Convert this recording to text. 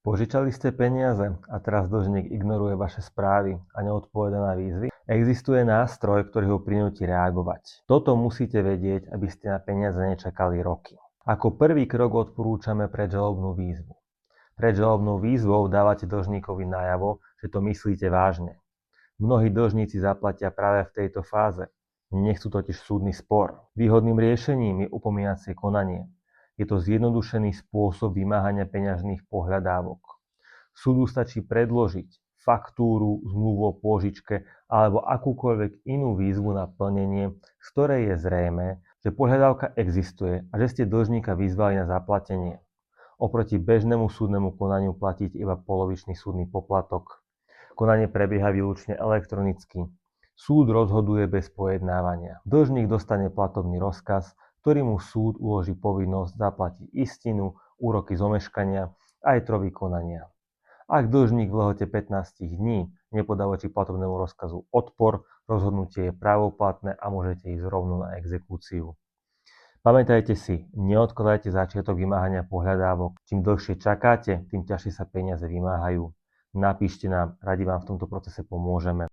Požičali ste peniaze a teraz dlžník ignoruje vaše správy a neodpovedá na výzvy? Existuje nástroj, ktorý ho prinúti reagovať. Toto musíte vedieť, aby ste na peniaze nečakali roky. Ako prvý krok odporúčame predžalobnú výzvu. Pred žalobnou výzvou dávate dlžníkovi najavo, že to myslíte vážne. Mnohí dlžníci zaplatia práve v tejto fáze. Nechcú totiž súdny spor. Výhodným riešením je upomínacie konanie. Je to zjednodušený spôsob vymáhania peňažných pohľadávok. Súdu stačí predložiť faktúru, zmluvu o pôžičke alebo akúkoľvek inú výzvu na plnenie, z ktorej je zrejmé, že pohľadávka existuje a že ste dlžníka vyzvali na zaplatenie. Oproti bežnému súdnemu konaniu platíte iba polovičný súdny poplatok. Konanie prebieha výlučne elektronicky. Súd rozhoduje bez pojednávania. Dlžník dostane platobný rozkaz, ktorý mu súd uloží povinnosť zaplatiť istinu, úroky z omeškania a aj trovy konania. Ak dlžník v lehote 15 dní nepodá voči platobnému rozkazu odpor, rozhodnutie je právoplatné a môžete ísť rovno na exekúciu. Pamätajte si, neodkladajte začiatok vymáhania pohľadávok. Čím dlhšie čakáte, tým ťažšie sa peniaze vymáhajú. Napíšte nám, radi vám v tomto procese pomôžeme.